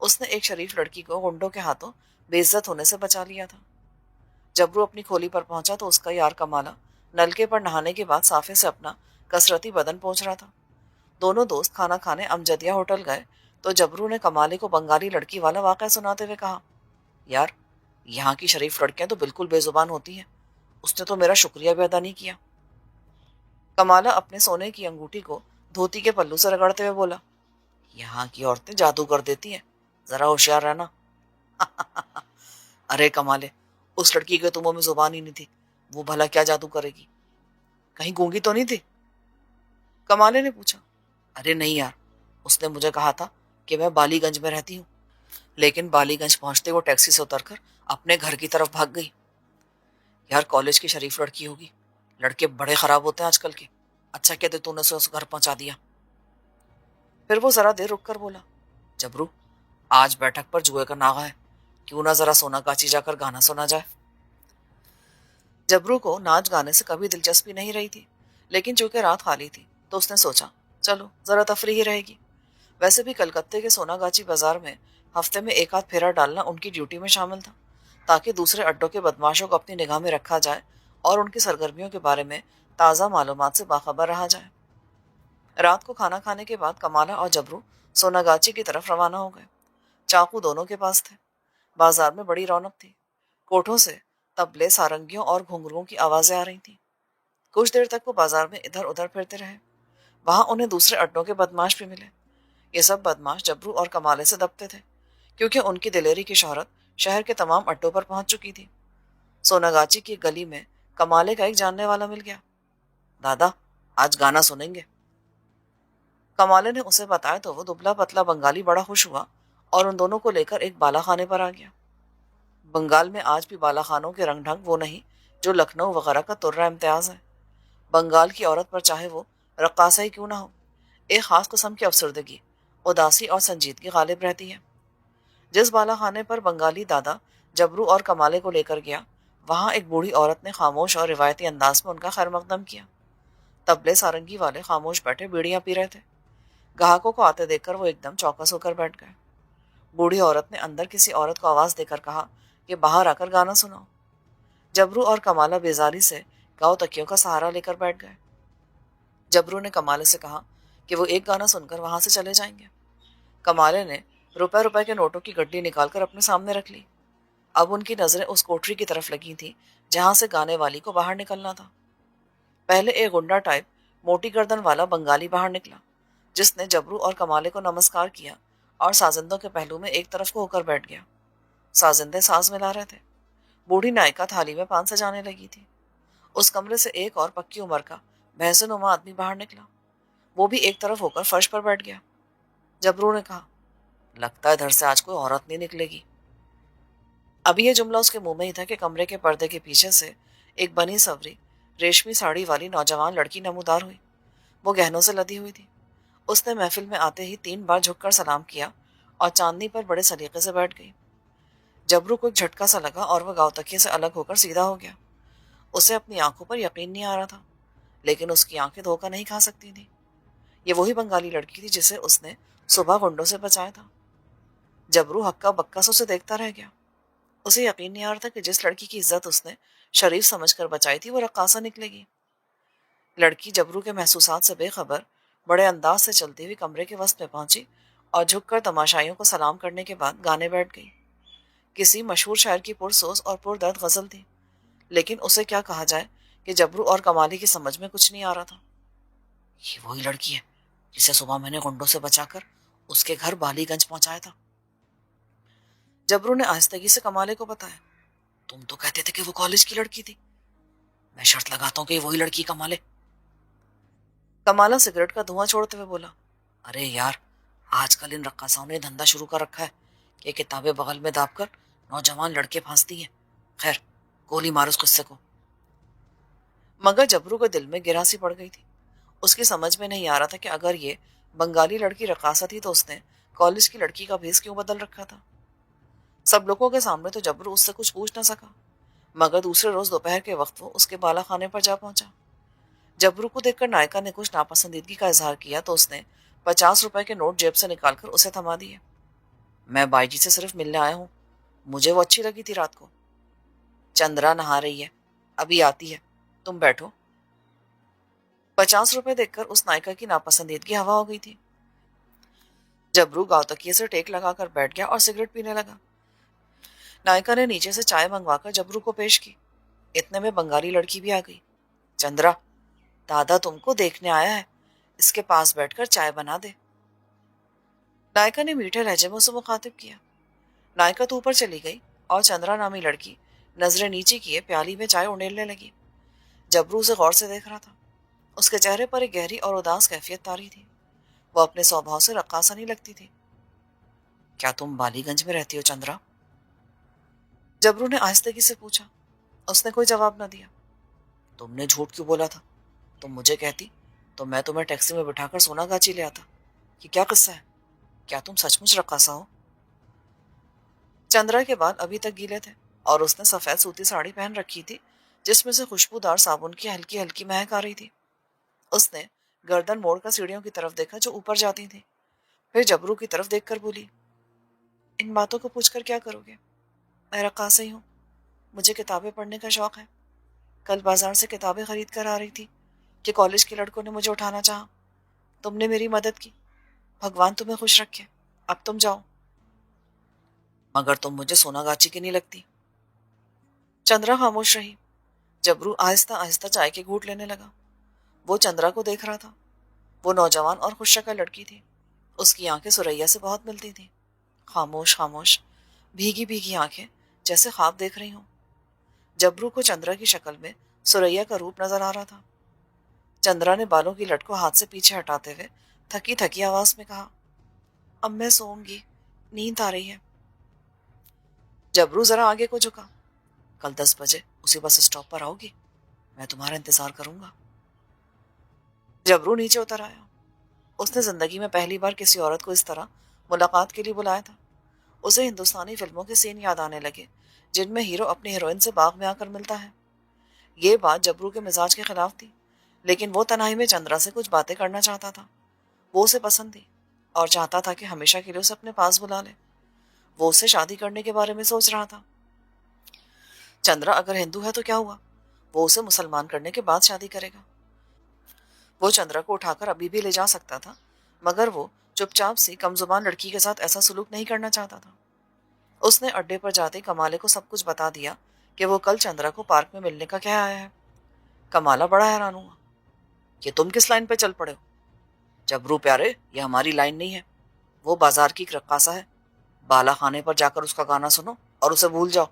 اس نے ایک شریف لڑکی کو گنڈوں کے ہاتھوں بے عزت ہونے سے بچا لیا تھا۔ جبرو اپنی کھولی پر پہنچا تو اس کا یار کمالا نلکے پر نہانے کے بعد صافے سے اپنا کسرتی بدن پوچھ رہا تھا۔ دونوں دوست کھانا کھانے امجدیہ ہوٹل گئے تو جبرو نے کمالے کو بنگالی لڑکی والا واقعہ سناتے ہوئے کہا، یار یہاں کی شریف لڑکیاں تو بالکل بے زبان ہوتی ہیں، اس نے تو میرا شکریہ بھی ادا نہیں کیا۔ کمالا اپنے سونے کی انگوٹھی کو دھوتی کے پلو سے رگڑتے ہوئے بولا، یہاں کی عورتیں جادو کر دیتی ہیں، ذرا ہوشیار رہنا۔ ارے کمالے، اس لڑکی کے تو منہ میں زبان ہی نہیں تھی، وہ بھلا کیا جادو کرے گی؟ کہیں گونگی تو نہیں تھی؟ کمالے نے پوچھا۔ ارے نہیں یار، اس نے مجھے کہا تھا کہ میں بالی گنج میں رہتی ہوں، لیکن بالی گنج پہنچتے وہ ٹیکسی سے اتر کر اپنے گھر کی طرف بھاگ گئی۔ یار کالج کی شریف لڑکی ہوگی، لڑکے بڑے خراب ہوتے ہیں آج کل کے، اچھا کہتے تو نے اسے اس گھر پہنچا دیا۔ پھر وہ ذرا دیر رک کر بولا، جبرو آج بیٹھک پر جوئے کا ناغہ ہے، کیوں نہ ذرا سونا گاچی جا کر گانا سنا جائے۔ جبرو کو ناچ گانے سے کبھی دلچسپی نہیں رہی تھی، لیکن چونکہ رات خالی تھی تو اس نے سوچا چلو ذرا تفریح رہے گی۔ ویسے بھی کلکتے کے سونا گاچی بازار میں ہفتے میں ایک آدھ پھیرا ڈالنا ان کی ڈیوٹی میں شامل تھا، تاکہ دوسرے اڈوں کے بدماشوں کو اپنی نگاہ میں رکھا جائے اور ان کی سرگرمیوں کے بارے میں تازہ معلومات سے باخبر رہا جائے۔ رات کو کھانا کھانے کے بعد کمالا اور جبرو سونا گاچی کی طرف روانہ ہو گئے۔ چاقو دونوں کے پاس تھے۔ بازار میں بڑی رونق تھی، کوٹھوں سے تبلے، سارنگیوں اور گھنگروؤں کی آوازیں آ رہی تھیں۔ کچھ دیر تک وہ بازار میں ادھر ادھر پھرتے رہے۔ وہاں انہیں دوسرے اڈوں کے بدماش بھی ملے۔ یہ سب بدماش جبرو اور کمالے سے دبتے تھے، کیونکہ ان کی دلیری کی شہرت شہر کے تمام اڈوں پر پہنچ چکی تھی۔ سونا گاچی کی گلی میں کمالے کا ایک جاننے والا مل گیا۔ دادا آج گانا سنیں گے۔ کمالے نے اسے بتایا تو وہ دبلا پتلا بنگالی بڑا خوش ہوا اور ان دونوں کو لے کر ایک بالا خانے پر آ گیا۔ بنگال میں آج بھی بالا خانوں کے رنگ ڈھنگ وہ نہیں جو لکھنؤ وغیرہ کا ترہ امتیاز ہے۔ بنگال کی عورت پر چاہے وہ رقاصہ ہی کیوں نہ ہو، ایک خاص قسم کی افسردگی، اداسی اور سنجیدگی غالب رہتی ہے۔ جس بالا خانے پر بنگالی دادا جبرو اور کمالے کو لے کر گیا، وہاں ایک بوڑھی عورت نے خاموش اور روایتی انداز میں ان کا خیر مقدم کیا۔ تبلے سارنگی والے خاموش بیٹھے بیڑیاں پی رہے تھے۔ گاہکوں کو آتے دیکھ کر وہ ایک دم چوکس ہو کر بیٹھ گئے۔ بوڑھی عورت نے اندر کسی عورت کو آواز دے کر کہا کہ باہر آ کر گانا سناؤ۔ جبرو اور کمالہ بیزاری سے گاؤ تکیوں کا سہارا لے کر بیٹھ گئے۔ جبرو نے کمالے سے کہا کہ وہ ایک گانا سن کر وہاں سے چلے جائیں گے۔ کمالے نے روپے کے نوٹوں کی گڈی نکال کر اپنے سامنے رکھ لی۔ اب ان کی نظریں اس کوٹری کی طرف لگی تھیں جہاں سے گانے والی کو باہر نکلنا تھا۔ پہلے ایک گنڈا ٹائپ موٹی گردن والا بنگالی باہر نکلا، جس نے جبرو اور کمالے کو نمسکار کیا اور سازندوں کے پہلو میں ایک طرف کو ہو کر بیٹھ گیا۔ سازندے ساز ملا رہے تھے۔ بوڑھی نائکا تھالی میں پان سجانے لگی تھی۔ اس کمرے سے ایک اور پکی عمر کا بھینسے نما آدمی باہر نکلا۔ وہ بھی ایک طرف ہو کر فرش پر بیٹھ گیا۔ جبرو نے کہا، لگتا ہے ادھر سے آج کوئی عورت نہیں نکلے گی۔ ابھی یہ جملہ اس کے منہ میں ہی تھا کہ کمرے کے پردے کے پیچھے سے ایک بنی سوری ریشمی ساڑی والی نوجوان لڑکی نمودار ہوئی۔ وہ گہنوں سے لدی ہوئی تھی۔ اس نے محفل میں آتے ہی 3 بار جھک کر سلام کیا اور چاندنی پر بڑے سلیقے سے بیٹھ گئی۔ جبرو کو ایک جھٹکا سا لگا اور وہ گاؤ تکیے سے الگ ہو کر سیدھا ہو گیا۔ اسے اپنی آنکھوں پر یقین نہیں آ رہا تھا، لیکن اس کی آنکھیں دھوکہ نہیں کھا سکتی تھیں۔ یہ وہی بنگالی لڑکی تھی جسے اس نے صبح گنڈوں سے بچایا تھا۔ جبرو ہکا بکا سے اسے دیکھتا رہ گیا۔ اسے یقین نہیں آ رہا تھا کہ جس لڑکی کی عزت اس نے شریف سمجھ کر بچائی تھی وہ رقاصہ نکلے گی۔ لڑکی جبرو کے محسوسات سے بے خبر بڑے انداز سے چلتی ہوئی کمرے کے وسط میں پہنچی اور جھک کر تماشائیوں کو سلام کرنے کے بعد گانے بیٹھ گئی۔ کسی مشہور شاعر کی پرسوز اور پردرد غزل تھی، لیکن اسے کیا کہا جائے کہ جبرو اور کمالی کی سمجھ میں کچھ نہیں آ رہا تھا۔ یہ وہی لڑکی ہے جسے صبح میں نے گنڈوں سے بچا کر اس کے گھر بالی گنج پہنچایا تھا۔ جبرو نے آہستگی سے کمالے کو بتایا، تم تو کہتے تھے کہ وہ کالج کی لڑکی تھی، میں شرط لگاتا ہوں کہ یہ وہی لڑکی کمالے۔ کمالہ سگریٹ کا دھواں چھوڑتے ہوئے بولا، ارے یار آج کل ان رقاصاؤں نے دھندا شروع کر رکھا ہے کہ کتابیں بغل میں داب کر نوجوان لڑکے پھانستی ہیں۔ خیر گولی مار اس قصے کو۔ مگر جبرو کے دل میں گرا سی پڑ گئی تھی۔ اس کی سمجھ میں نہیں آ رہا تھا کہ اگر یہ بنگالی لڑکی رقاصہ تھی تو اس نے کالج کی لڑکی کا بھیس کیوں بدل رکھا تھا۔ سب لوگوں کے سامنے تو جبرو اس سے کچھ پوچھ نہ سکا، مگر دوسرے روز دوپہر کے وقت وہ اس کے بالا خانے پر جا پہنچا۔ جبرو کو دیکھ کر نائکا نے کچھ ناپسندیدگی کا اظہار کیا تو اس نے 50 روپے کے نوٹ جیب سے نکال کر اسے تھما دیے۔ میں بائی جی سے صرف ملنے آیا ہوں، مجھے وہ اچھی لگی تھی رات کو۔ چندرا نہا رہی ہے، ابھی آتی ہے، تم بیٹھو۔ 50 روپے دیکھ کر اس نائکا کی ناپسندیدگی ہوا ہو گئی تھی۔ جبرو گاؤ تکیے سے ٹیک لگا کر بیٹھ گیا اور سگریٹ پینے لگا۔ نائکا نے نیچے سے چائے منگوا کر جبرو کو پیش کی۔ اتنے میں بنگالی لڑکی بھی آ گئی۔ چندرا، دادا تم کو دیکھنے آیا ہے، اس کے پاس بیٹھ کر چائے بنا دے۔ نائکا نے میٹھے لہجے میں اسے مخاطب کیا۔ نائکا تو اوپر چلی گئی اور چندرا نامی لڑکی نظریں نیچے کیے پیالی میں چائے اونڈیلنے لگی۔ جبرو اسے غور سے دیکھ رہا تھا۔ اس کے چہرے پر ایک گہری اور اداس کیفیت طاری تھی۔ وہ اپنے سوبھاؤ سے رقاصہ نہیں لگتی تھی۔ کیا تم بالی گنج میں رہتی ہو چندرا؟ جبرو نے آہستگی سے پوچھا۔ اس نے کوئی جواب نہ دیا۔ تم نے جھوٹ کیوں بولا تھا؟ تم مجھے کہتی تو میں تمہیں ٹیکسی میں بٹھا کر سونا گاچی لے آتا۔ یہ کیا قصہ ہے؟ کیا تم سچ مچ رقاصہ ہو؟ چندرا کے بال ابھی تک گیلے تھے اور اس نے سفید سوتی ساڑی پہن رکھی تھی جس میں سے خوشبودار صابن کی ہلکی ہلکی مہک آ رہی تھی۔ اس نے گردن موڑ کر سیڑھیوں کی طرف دیکھا جو اوپر جاتی تھی، پھر جبرو کی طرف دیکھ کر بولی، ان باتوں کو پوچھ کر کیا کرو گے؟ میں رقاصہ ہی ہوں، مجھے کتابیں پڑھنے کا شوق ہے۔ کل بازار سے کتابیں خرید کر آ رہی تھی کہ کالج کے لڑکوں نے مجھے اٹھانا چاہا، تم نے میری مدد کی، بھگوان تمہیں خوش رکھے، اب تم جاؤ۔ مگر تم مجھے سونا گاچی کی نہیں لگتی۔ چندرا خاموش رہی۔ جبرو آہستہ آہستہ چائے کے گھونٹ لینے لگا۔ وہ چندرا کو دیکھ رہا تھا۔ وہ نوجوان اور خوش شکل لڑکی تھی۔ اس کی آنکھیں سریا سے بہت ملتی تھیں، خاموش خاموش، بھیگی بھیگی آنکھیں جیسے خواب دیکھ رہی ہوں۔ جبرو کو چندرا کی شکل میں سریا کا روپ نظر آ رہا تھا۔ چندرا نے بالوں کی لٹ کو ہاتھ سے پیچھے ہٹاتے ہوئے تھکی تھکی آواز میں کہا، اب میں سوؤں گی، نیند آ رہی ہے۔ جبرو ذرا آگے کو جھکا۔ کل 10 بجے اسی بس اسٹاپ پر آؤ گی، میں تمہارا انتظار کروں گا۔ جبرو نیچے اتر آیا۔ اس نے زندگی میں پہلی بار کسی عورت کو اس طرح ملاقات کے لیے بلایا تھا۔ اسے ہندوستانی فلموں کے سین یاد آنے لگے جن میں ہیرو اپنی ہیروئن سے باغ میں آ کر ملتا ہے۔ یہ بات جبرو کے مزاج کے خلاف تھی، لیکن وہ تنہائی میں چندرا سے کچھ باتیں کرنا چاہتا تھا۔ وہ اسے پسند تھی اور چاہتا تھا کہ ہمیشہ کے لیے اسے اپنے پاس بلا لے۔ وہ اسے شادی کرنے کے بارے میں سوچ رہا تھا۔ چندرا اگر ہندو ہے تو کیا ہوا، وہ اسے مسلمان کرنے کے بعد شادی کرے گا۔ وہ چندرا کو اٹھا کر ابھی بھی لے جا سکتا تھا، مگر وہ چپ چاپ سی کم زبان لڑکی کے ساتھ ایسا سلوک نہیں کرنا چاہتا تھا۔ اس نے اڈے پر جاتے کمالے کو سب کچھ بتا دیا کہ وہ کل چندرا کو پارک میں ملنے کا کہہ آیا ہے۔ کمالا بڑا حیران ہوا کہ تم کس لائن پہ چل پڑے ہو؟ جبرو پیارے، یہ ہماری لائن نہیں ہے، وہ بازار کی ایک رقاصہ ہے، بالا خانے پر جا کر اس کا گانا سنو اور اسے بھول جاؤ۔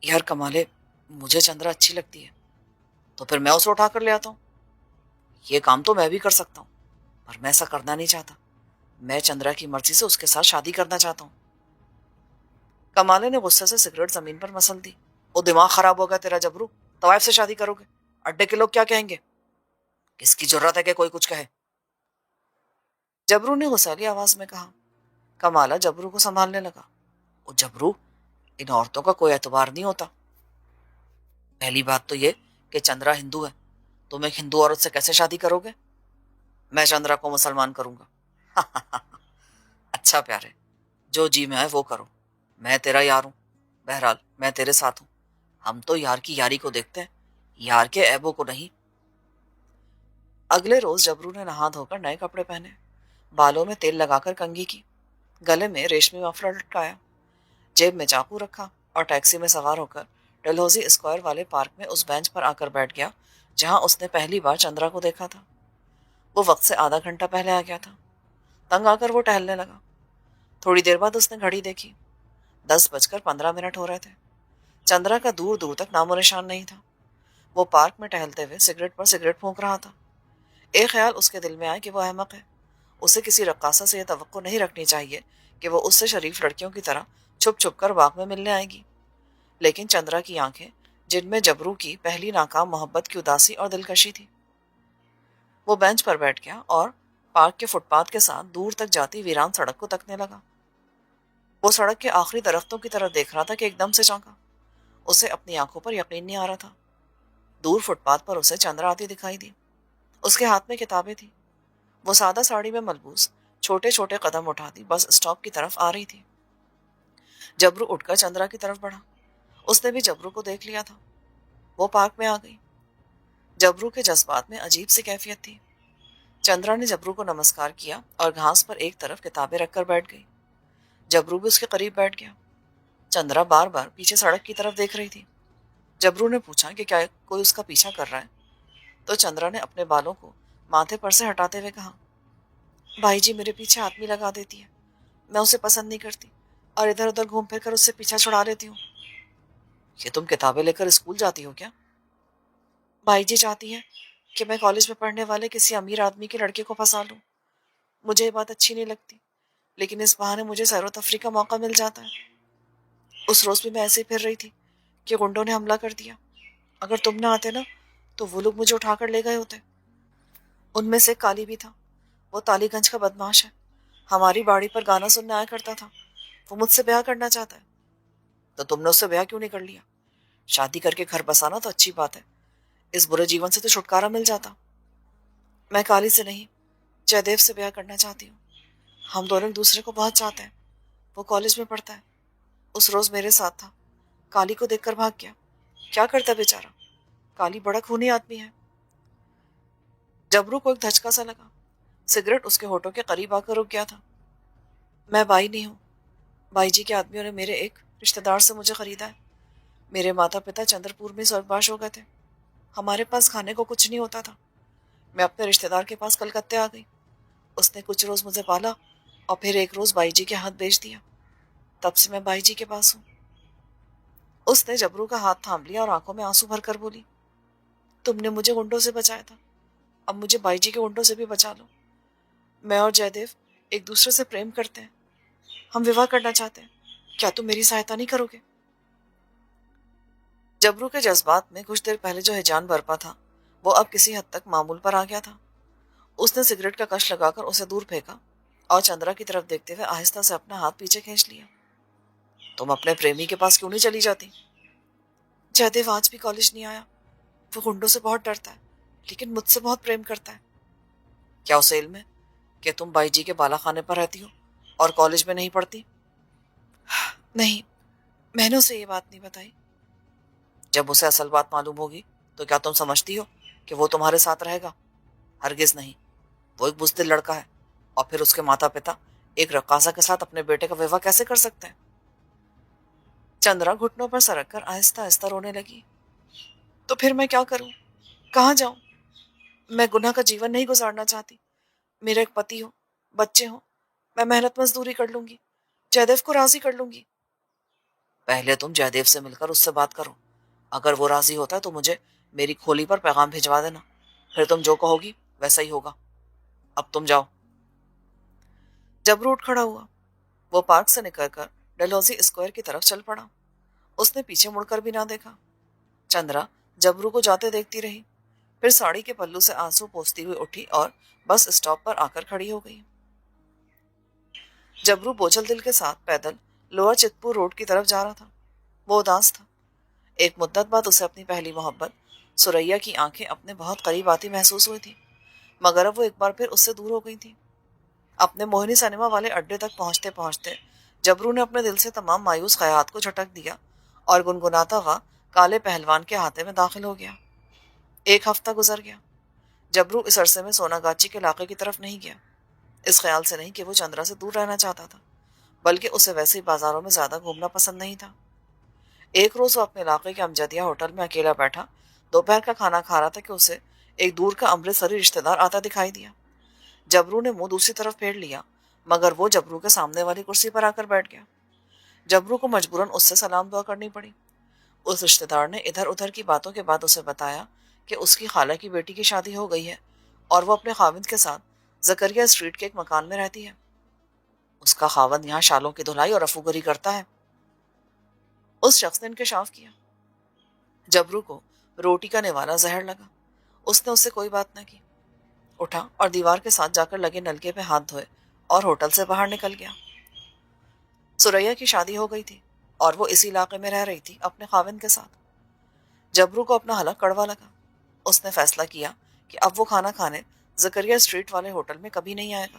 یار کمالے، مجھے چندرا اچھی لگتی ہے، تو پھر میں اسے اٹھا کر لے آتا ہوں۔ یہ کام تو میں بھی کر سکتا ہوں، پر میں ایسا کرنا نہیں چاہتا۔ میں چندرا کی مرضی سے اس کے ساتھ شادی کرنا چاہتا ہوں۔ کمالے نے غصے سے سگریٹ زمین پر مسل دی۔ وہ دماغ خراب ہوگا تیرا جبرو، طوائف سے شادی کرو گے؟ اڈے کے لوگ کیا کہیں گے؟ کس کی ضرورت ہے کہ کوئی کچھ کہے؟ جبرو نے غصالی آواز میں کہا۔ کمالا جبرو کو سنبھالنے لگا۔ او جبرو، ان عورتوں کا کوئی اعتبار نہیں ہوتا۔ پہلی بات تو یہ کہ چندرا ہندو ہے، تم ایک ہندو عورت سے کیسے شادی کرو گے؟ میں چندرا کو مسلمان کروں گا۔ اچھا پیارے، جو جی میں ہے وہ کرو، میں تیرا یار ہوں، بہرحال میں تیرے ساتھ ہوں۔ ہم تو یار کی یاری کو دیکھتے ہیں، یار کے عیبوں کو نہیں۔ اگلے روز جبرو نے نہا دھو کر نئے کپڑے پہنے، بالوں میں تیل لگا کر کنگھی کی، گلے میں ریشمی مفلر لٹکایا، جیب میں چاقو رکھا اور ٹیکسی میں سوار ہو کر ڈلہوزی اسکوائر والے پارک میں اس بینچ پر آ کر بیٹھ گیا جہاں اس نے پہلی بار چندرا کو دیکھا تھا۔ وہ وقت سے آدھا گھنٹہ پہلے آ گیا تھا۔ تنگ آ کر وہ ٹہلنے لگا۔ تھوڑی دیر بعد اس نے گھڑی دیکھی، 10:15 ہو رہے تھے۔ چندرا کا دور دور تک نام و نشان نہیں تھا۔ وہ پارک میں ٹہلتے ہوئے سگریٹ پر سگریٹ پھونک رہا تھا۔ ایک خیال اس کے دل میں آیا کہ وہ احمق ہے۔ اسے کسی رقاصہ سے یہ توقع نہیں رکھنی چاہیے کہ وہ اس سے شریف لڑکیوں کی طرح چھپ چھپ کر باغ میں ملنے آئے گی۔ لیکن چندرا کی آنکھیں، جن میں جبرو کی پہلی ناکام محبت کی اداسی اور دلکشی تھی۔ وہ بینچ پر بیٹھ گیا اور پارک کے فٹ پاتھ کے ساتھ دور تک جاتی ویران سڑک کو تکنے لگا۔ وہ سڑک کے آخری درختوں کی طرف دیکھ رہا تھا کہ ایک دم سے چونکا۔ اسے اپنی آنکھوں پر یقین نہیں آ رہا تھا۔ دور فٹ پاتھ پر اسے چندرا آتی دکھائی دی۔ اس کے ہاتھ میں کتابیں تھیں۔ وہ سادہ ساڑی میں ملبوس چھوٹے چھوٹے قدم اٹھاتی بس اسٹاپ کی طرف آ رہی تھی۔ جبرو اٹھ کر چندرا کی طرف بڑھا۔ اس نے بھی جبرو کو دیکھ لیا تھا۔ وہ پارک میں آ گئی۔ جبرو کے جذبات میں عجیب سی کیفیت تھی۔ چندرا نے جبرو کو نمسکار کیا اور گھاس پر ایک طرف کتابیں رکھ کر بیٹھ گئی۔ جبرو بھی اس کے قریب بیٹھ گیا۔ چندرا بار بار پیچھے سڑک کی طرف دیکھ رہی تھی۔ جبرو نے پوچھا کہ کیا کوئی اس کا پیچھا کر رہا ہے، تو چندرا نے اپنے بالوں کو ماتھے پر سے ہٹاتے ہوئے کہا، بھائی جی میرے پیچھے آدمی لگا دیتی ہے، میں اسے پسند نہیں کرتی اور ادھر ادھر گھوم پھر کر اس سے پیچھا چھڑا لیتی ہوں۔ یہ تم کتابیں لے کر اسکول جاتی ہو کیا؟ بھائی جی چاہتی ہے کہ میں کالج میں پڑھنے والے کسی امیر آدمی کے لڑکے کو پھنسا لوں۔ مجھے یہ بات اچھی نہیں لگتی، لیکن اس بہانے مجھے سیر و تفریح کا موقع مل جاتا ہے۔ اس روز بھی میں ایسے ہی پھر رہی تھی کہ گنڈوں نے حملہ کر دیا۔ اگر تم نہ آتے نا تو وہ لوگ مجھے اٹھا کر لے گئے ہوتے۔ ان میں سے کالی بھی تھا، وہ تالی گنج کا بدماش ہے، ہماری باڑی پر گانا سننے آیا کرتا تھا۔ وہ مجھ سے بیاہ کرنا چاہتا ہے۔ تو تم نے اس سے بیاہ کیوں نہیں کر لیا؟ شادی کر کے گھر بسانا تو اچھی بات ہے، اس برے جیون سے تو چھٹکارا مل جاتا۔ میں کالی سے نہیں، جے دیو سے بیاہ کرنا چاہتی ہوں۔ ہم دونوں ایک دوسرے کو بہت چاہتے ہیں۔ وہ کالج میں پڑھتا ہے، اس روز میرے ساتھ تھا، کالی کو دیکھ کر بھاگ گیا۔ کیا کرتا بیچارہ، کالی بڑا خونی آدمی ہے۔ جبرو کو ایک دھچکا سا لگا، سگریٹ اس کے ہونٹوں کے قریب آ کر رک گیا تھا۔ میں بائی نہیں ہوں، بائی جی کے آدمیوں نے میرے ایک رشتہ دار سے مجھے خریدا ہے۔ میرے ماتا پتا چندر پور میں سرگباش ہو گئے تھے، ہمارے پاس کھانے کو کچھ نہیں ہوتا تھا۔ میں اپنے رشتہ دار کے پاس کلکتے آ گئی، اس نے کچھ روز مجھے پالا اور پھر ایک روز بائی جی کے ہاتھ بیچ دیا۔ تب سے میں بائی جی کے پاس ہوں۔ اس نے جبرو کا ہاتھ تھام لیا اور آنکھوں میں آنسو بھر کر بولی، تم نے مجھے گنڈوں سے بچایا تھا، اب مجھے بائی جی کے گنڈوں سے بھی بچا لو۔ میں اور جے دیو ایک دوسرے سے پریم کرتے ہیں، ہم وواہ کرنا چاہتے ہیں، کیا تم میری سہایتا نہیں کرو گے؟ جبرو کے جذبات میں کچھ دیر پہلے جو ہیجان برپا تھا وہ اب کسی حد تک معمول پر آ گیا تھا۔ اس نے سگریٹ کا کش لگا کر اسے دور پھینکا اور چندرا کی طرف دیکھتے ہوئے آہستہ سے اپنا ہاتھ پیچھے کھینچ لیا۔ تم اپنے پریمی کے پاس کیوں نہیں چلی جاتی؟ جے دیو آج بھی کالج نہیں آیا، وہ گنڈوں سے بہت ڈرتا ہے لیکن مجھ سے بہت پریم کرتا ہے۔ کیا اسے علم ہے کہ تم بائی جی کے بالا خانے پر رہتی ہو اور کالج میں نہیں پڑھتی؟ نہیں، میں نے اسے یہ بات نہیں بتائی۔ جب اسے اصل بات معلوم ہوگی تو کیا تم سمجھتی ہو کہ وہ تمہارے ساتھ رہے گا؟ ہرگز نہیں، وہ ایک بزدل لڑکا ہے، اور پھر اس کے ماتا پتا ایک رقاصہ کے ساتھ اپنے بیٹے کا وواہ کیسے کر سکتے ہیں؟ چندرا گھٹنوں پر سرک کر آہستہ آہستہ رونے لگی۔ تو پھر میں کیا کروں، کہاں جاؤں؟ میں گناہ کا جیون نہیں گزارنا چاہتی۔ میرا ایک پتی ہو، بچے ہوں، میں محنت مزدوری کر لوں گی، جیدیو کو راضی کر لوں گی۔ پہلے تم جیدیو سے مل کر اس سے بات کرو، اگر وہ راضی ہوتا ہے تو مجھے میری کھولی پر پیغام بھجوا دینا، پھر تم جو کہو گی ویسا ہی ہوگا۔ اب تم جاؤ۔ جبرو اٹھ کھڑا ہوا۔ وہ پارک سے نکل کر ڈلہوزی اسکوائر کی طرف چل پڑا۔ اس نے پیچھے مڑ کر بھی نہ دیکھا۔ چندرا جبرو کو جاتے دیکھتی رہی، پھر ساڑی کے پلو سے آنسو پوچھتی ہوئی اٹھی اور بس اسٹاپ پر آ کر کھڑی ہو گئی۔ جبرو بوجھل دل کے ساتھ پیدل لوور چتپور روڈ کی طرف جا رہا تھا۔ وہ اداس تھا۔ ایک مدت بعد اسے اپنی پہلی محبت سریا کی آنکھیں اپنے بہت قریب آتی محسوس ہوئی تھی، مگر اب وہ ایک بار پھر اس سے دور ہو گئی تھی۔ اپنے موہنی سنیما والے اڈے تک پہنچتے پہنچتے جبرو نے اپنے دل سے تمام مایوس خیالات کو جھٹک دیا اور گنگناتا ہوا کالے پہلوان کے احاطے میں داخل ہو گیا۔ ایک ہفتہ گزر گیا۔ جبرو اس عرصے میں سونا گاچی کے علاقے کی طرف نہیں گیا، اس خیال سے نہیں کہ وہ چندرا سے دور رہنا چاہتا تھا، بلکہ اسے ویسے ہی بازاروں میں زیادہ گھومنا پسند نہیں تھا۔ ایک روز وہ اپنے علاقے کے امجدیہ ہوٹل میں اکیلا بیٹھا دوپہر کا کھانا کھا رہا تھا کہ اسے ایک دور کا امرتسری رشتہ دار آتا دکھائی دیا۔ جبرو نے منہ دوسری طرف پھیر لیا، مگر وہ جبرو کے سامنے والی کرسی پر آ کر بیٹھ گیا۔ جبرو کو مجبوراً اس سے سلام دعا کرنی پڑی۔ اس رشتہ دار نے ادھر ادھر کی باتوں کے بعد اسے بتایا کہ اس کی خالہ کی بیٹی کی شادی ہو گئی ہے اور وہ اپنے خاوند کے ساتھ زکریا اسٹریٹ کے ایک مکان میں رہتی ہے۔ اس کا خاوند یہاں شالوں کی دھلائی اور رفوگری کرتا ہے۔ اس شخص نے انکشاف کیا۔ جبرو کو روٹی کا نوالا زہر لگا۔ اس نے اس سے کوئی بات نہ کی، اٹھا اور دیوار کے ساتھ جا کر لگے نلکے پہ ہاتھ دھوئے اور ہوٹل سے باہر نکل گیا۔ سریا کی شادی ہو گئی تھی اور وہ اسی علاقے میں رہ رہی تھی اپنے خاوند کے ساتھ۔ جبرو کو اپنا حلق کڑوا لگا۔ اس نے فیصلہ کیا کہ اب وہ کھانا کھانے زکریا اسٹریٹ والے ہوٹل میں کبھی نہیں آئے گا۔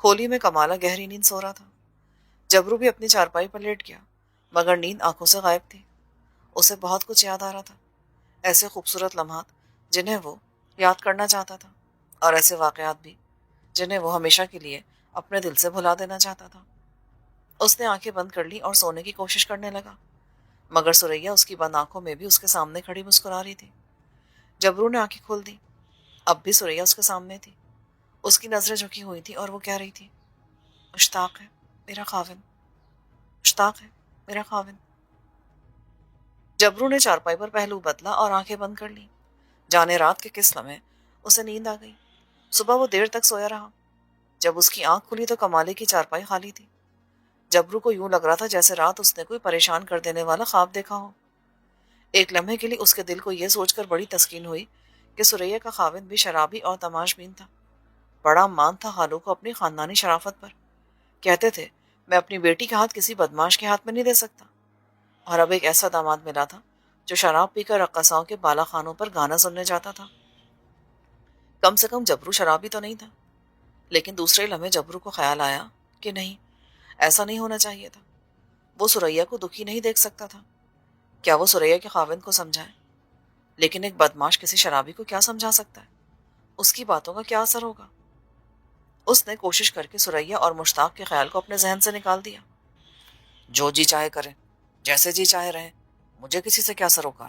کھولی میں کمالا گہری نیند سو رہا تھا۔ جبرو بھی اپنی چارپائی پر لیٹ گیا، مگر نیند آنکھوں سے غائب تھی۔ اسے بہت کچھ یاد آ رہا تھا، ایسے خوبصورت لمحات جنہیں وہ یاد کرنا چاہتا تھا، اور ایسے واقعات بھی جنہیں وہ ہمیشہ کے لیے اپنے دل سے بھلا دینا چاہتا تھا۔ اس نے آنکھیں بند کر لی اور سونے کی کوشش کرنے لگا، مگر سریا اس کی بند آنکھوں میں بھی اس کے سامنے کھڑی مسکرا رہی تھی۔ جبرو نے آنکھیں کھول دی، اب بھی سریا اس کے سامنے تھی۔ اس کی نظریں جھکی ہوئی تھی اور وہ کہہ رہی تھی، مشتاق ہے میرا خاوند، مشتاق ہے میرا خاوند۔ جبرو نے چارپائی پر پہلو بدلا اور آنکھیں بند کر لی، جانے رات کے کس لمحے اسے نیند آ گئی۔ صبح وہ دیر تک سویا رہا۔ جب اس کی آنکھ کھلی تو کمالے کی چارپائی خالی تھی۔ جبرو کو یوں لگ رہا تھا جیسے رات اس نے کوئی پریشان کر دینے والا خواب دیکھا ہو۔ ایک لمحے کے لیے اس کے دل کو یہ سوچ کر بڑی تسکین ہوئی کہ سریا کا خاوند بھی شرابی اور تماش بین تھا۔ بڑا مان تھا خالو کو اپنی خاندانی شرافت پر۔ کہتے تھے، میں اپنی بیٹی کا ہاتھ کسی بدماش کے ہاتھ میں نہیں دے سکتا۔ اور اب ایک ایسا داماد ملا تھا جو شراب پی کر رقاصاؤں کے بالا خانوں پر گانا سننے جاتا تھا۔ کم سے کم جبرو شرابی تو نہیں تھا۔ لیکن دوسرے لمحے جبرو کو خیال آیا کہ نہیں، ایسا نہیں ہونا چاہیے تھا۔ وہ سریا کو دکھی نہیں دیکھ سکتا تھا۔ کیا وہ سریا کے خاوند کو سمجھائے؟ لیکن ایک بدماش کسی شرابی کو کیا سمجھا سکتا ہے؟ اس کی باتوں کا کیا اثر ہوگا؟ اس نے کوشش کر کے سریا اور مشتاق کے خیال کو اپنے ذہن سے نکال دیا۔ جو جی چاہے کریں، جیسے جی چاہے رہیں، مجھے کسی سے کیا سروکار۔